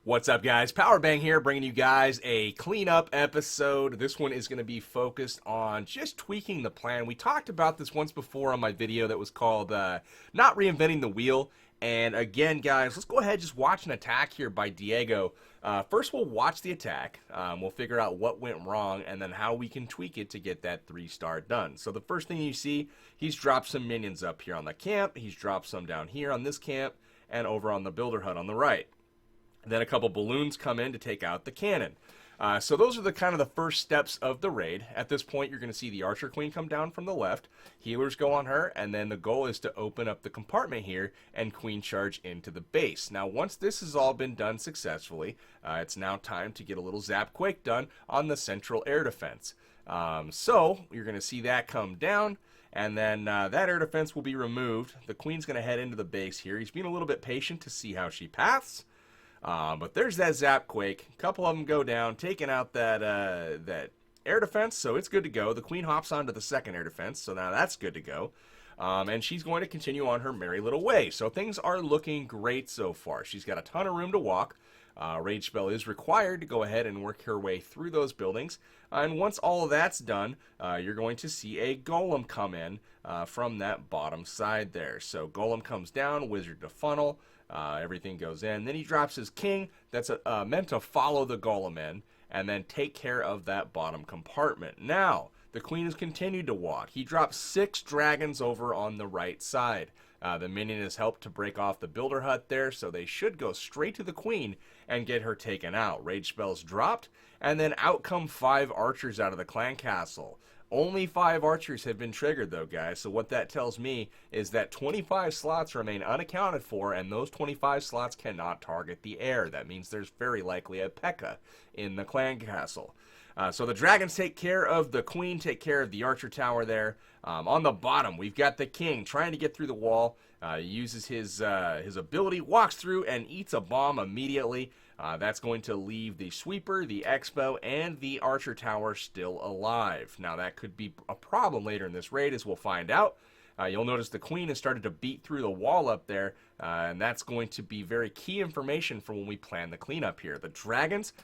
What's up, guys? Powerbang here, bringing you guys a cleanup episode. This one is going to be focused on just tweaking the plan. We talked about this once before on my video that was called Not Reinventing the Wheel. And again, guys, let's go ahead and just watch an attack here by Diego. First, we'll watch the attack. We'll figure out what went wrong and then how we can tweak it to get that 3-star done. So the first thing you see, he's dropped some minions up here on the camp. He's dropped some down here on this camp and over on the builder hut on the right. Then a couple balloons come in to take out the cannon. So those are the kind of the first steps of the raid. At this point, you're going to see the Archer Queen come down from the left. Healers go on her, and then the goal is to open up the compartment here and Queen charge into the base. Now, once this has all been done successfully, it's now time to get a little Zap Quake done on the central air defense. So you're going to see that come down. And then that air defense will be removed. The Queen's going to head into the base here. He's being a little bit patient to see how she paths. But there's that Zap Quake. A couple of them go down, taking out that air defense, so it's good to go. The Queen hops onto the second air defense, so now that's good to go. And she's going to continue on her merry little way. So things are looking great so far. She's got a ton of room to walk. Rage Spell is required to go ahead and work her way through those buildings. And once all of that's done, you're going to see a Golem come in from that bottom side there. So Golem comes down, Wizard to funnel. Everything goes in. Then he drops his king that's meant to follow the golem in and then take care of that bottom compartment. Now, the Queen has continued to walk. He drops 6 dragons over on the right side. The minion has helped to break off the builder hut there, so they should go straight to the Queen and get her taken out. Rage spells dropped, and then out come 5 archers out of the clan castle. Only 5 archers have been triggered, though, guys, so what that tells me is that 25 slots remain unaccounted for, and those 25 slots cannot target the air. That means there's very likely a P.E.K.K.A. in the clan castle. So the dragons take care of the Queen, take care of the archer tower there. On the bottom, we've got the king trying to get through the wall. He uses his ability, walks through, and eats a bomb immediately. That's going to leave the sweeper, the expo, and the archer tower still alive. Now, that could be a problem later in this raid, as we'll find out. You'll notice the Queen has started to beat through the wall up there, and that's going to be very key information for when we plan the cleanup here. The dragons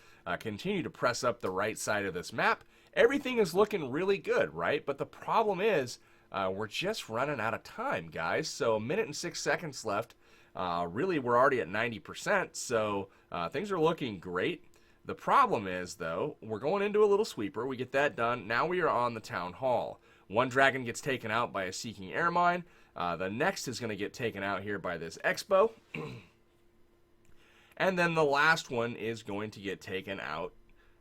continue to press up the right side of this map. Everything is looking really good, right? But the problem is we're just running out of time, guys. So 1 minute and 6 seconds left. Really, we're already at 90%, so things are looking great. The problem is, though, we're going into a little sweeper. We get that done. Now we are on the town hall. 1 dragon gets taken out by a seeking air mine. The next is going to get taken out here by this expo. And then the last one is going to get taken out,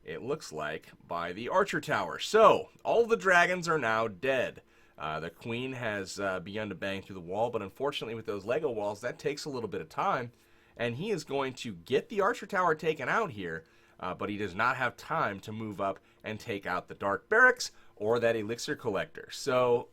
it looks like, by the archer tower. So, all the dragons are now dead. The Queen has begun to bang through the wall, but unfortunately with those Lego walls, that takes a little bit of time. And he is going to get the archer tower taken out here, but he does not have time to move up and take out the Dark Barracks or that Elixir Collector. So,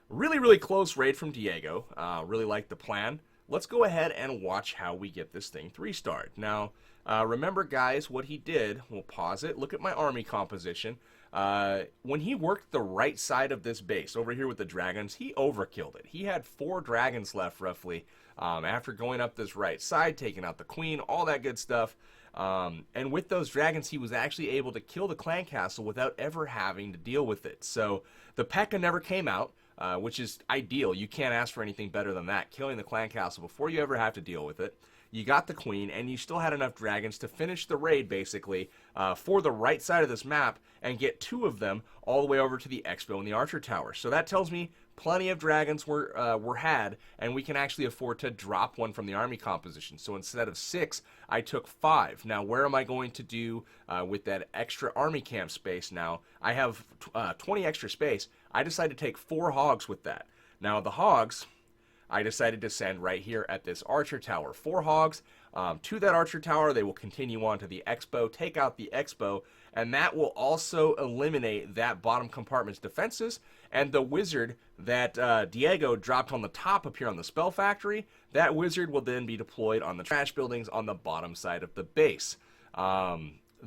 really, really close raid from Diego. Really like the plan. Let's go ahead and watch how we get this thing 3-starred. Now, remember, guys, what he did. We'll pause it. Look at my army composition. When he worked the right side of this base, over here with the dragons, he overkilled it. He had 4 dragons left, roughly, after going up this right side, taking out the Queen, all that good stuff. And with those dragons, he was actually able to kill the clan castle without ever having to deal with it. So the P.E.K.K.A. never came out, which is ideal. You can't ask for anything better than that, killing the clan castle before you ever have to deal with it. You got the Queen, and you still had enough dragons to finish the raid, basically, for the right side of this map, and get 2 of them all the way over to the expo and the archer tower. So that tells me plenty of dragons were had, and we can actually afford to drop 1 from the army composition. So instead of 6, I took 5. Now, where am I going to do with that extra army camp space now? I have 20 extra space. I decided to take 4 hogs with that. Now, the hogs, I decided to send right here at this archer tower. 4 hogs to that archer tower. They will continue on to the expo, take out the expo, and that will also eliminate that bottom compartment's defenses. And the wizard that Diego dropped on the top up here on the spell factory, that wizard will then be deployed on the trash buildings on the bottom side of the base.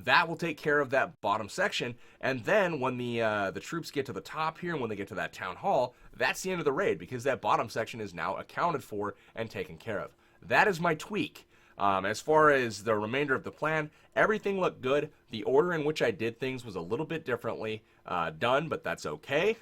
That will take care of that bottom section, and then when the troops get to the top here, and when they get to that town hall, that's the end of the raid, because that bottom section is now accounted for and taken care of. That is my tweak. As far as the remainder of the plan, everything looked good. The order in which I did things was a little bit differently done, but that's okay.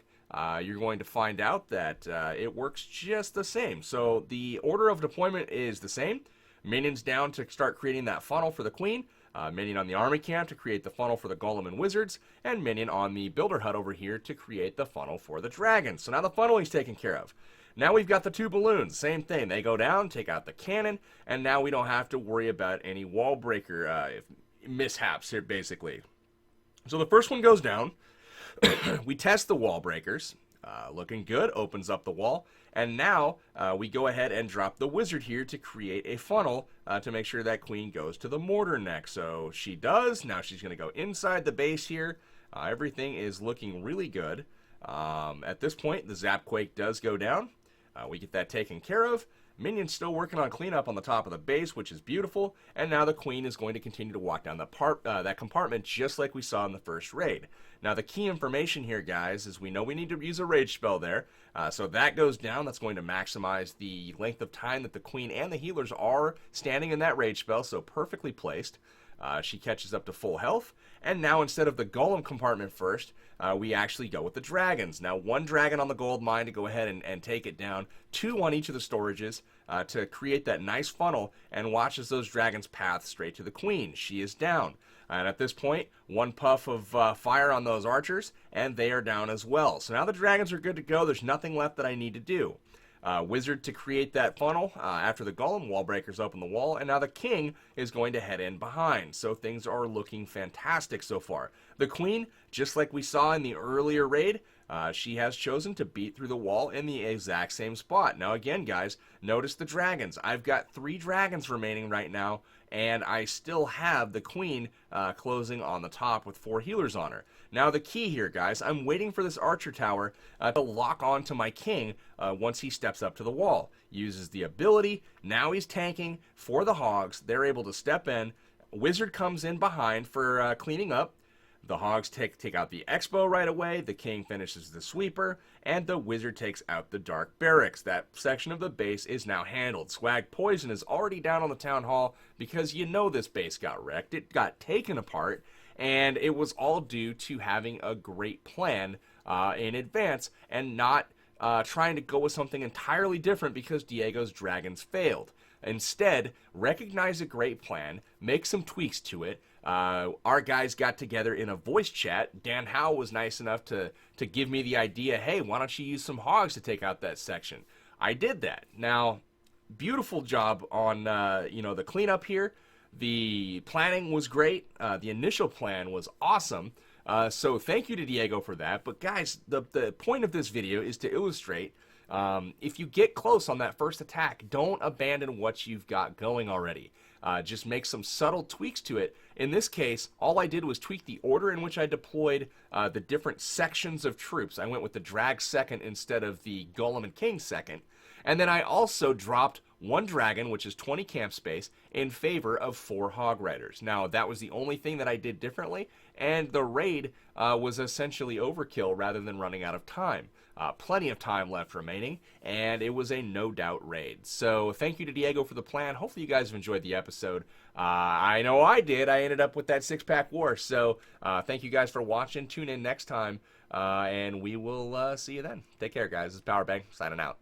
You're going to find out that it works just the same. So the order of deployment is the same. Minions down to start creating that funnel for the queen. Minion on the army camp to create the funnel for the golem and wizards, and minion on the builder hut over here to create the funnel for the dragons. So now the funneling's taken care of. Now we've got the 2 balloons, same thing. They go down, take out the cannon, and now we don't have to worry about any wall breaker mishaps here, basically. So the first one goes down. We test the wall breakers. Looking good, opens up the wall. And now we go ahead and drop the wizard here to create a funnel to make sure that queen goes to the mortar neck. So she does. Now she's going to go inside the base here. Everything is looking really good. At this point, the Zapquake does go down. We get that taken care of. Minion's still working on cleanup on the top of the base, which is beautiful. And now the queen is going to continue to walk down that compartment just like we saw in the first raid. Now the key information here, guys, is we know we need to use a rage spell there. So that goes down. That's going to maximize the length of time that the queen and the healers are standing in that rage spell. So perfectly placed. She catches up to full health. And now instead of the golem compartment first, we actually go with the dragons. Now 1 dragon on the gold mine to go ahead and take it down. 2 on each of the storages to create that nice funnel, and watches those dragons path straight to the queen. She is down. And at this point, 1 puff of fire on those archers, and they are down as well. So now the dragons are good to go. There's nothing left that I need to do. Wizard to create that funnel. After the golem, wall breakers open the wall, and now the king is going to head in behind. So things are looking fantastic so far. The queen, just like we saw in the earlier raid, she has chosen to beat through the wall in the exact same spot. Now again, guys, notice the dragons. I've got 3 dragons remaining right now, and I still have the queen closing on the top with 4 healers on her. Now the key here, guys, I'm waiting for this archer tower to lock onto my king once he steps up to the wall. Uses the ability, now he's tanking for the hogs. They're able to step in. Wizard comes in behind for cleaning up. The hogs take out the expo right away, the king finishes the sweeper, and the wizard takes out the dark barracks. That section of the base is now handled. Swag Poison is already down on the town hall because you know this base got wrecked. It got taken apart, and it was all due to having a great plan in advance and not trying to go with something entirely different because Diego's dragons failed. Instead, recognize a great plan, make some tweaks to it. Our guys got together in a voice chat. Dan Howe was nice enough to give me the idea, hey, why don't you use some hogs to take out that section? I did that. Now, beautiful job on the cleanup here. The planning was great. The initial plan was awesome. So thank you to Diego for that. But guys, the point of this video is to illustrate if you get close on that first attack, don't abandon what you've got going already. Just make some subtle tweaks to it. In this case, all I did was tweak the order in which I deployed the different sections of troops. I went with the drag second instead of the golem and king second. And then I also dropped 1 dragon, which is 20 camp space, in favor of 4 hog riders. Now, that was the only thing that I did differently, and the raid was essentially overkill rather than running out of time. Plenty of time left remaining, and it was a no-doubt raid. So thank you to Diego for the plan. Hopefully you guys have enjoyed the episode. I know I did. I ended up with that 6-pack war. So thank you guys for watching. Tune in next time, and we will see you then. Take care, guys. This is Powerbang, signing out.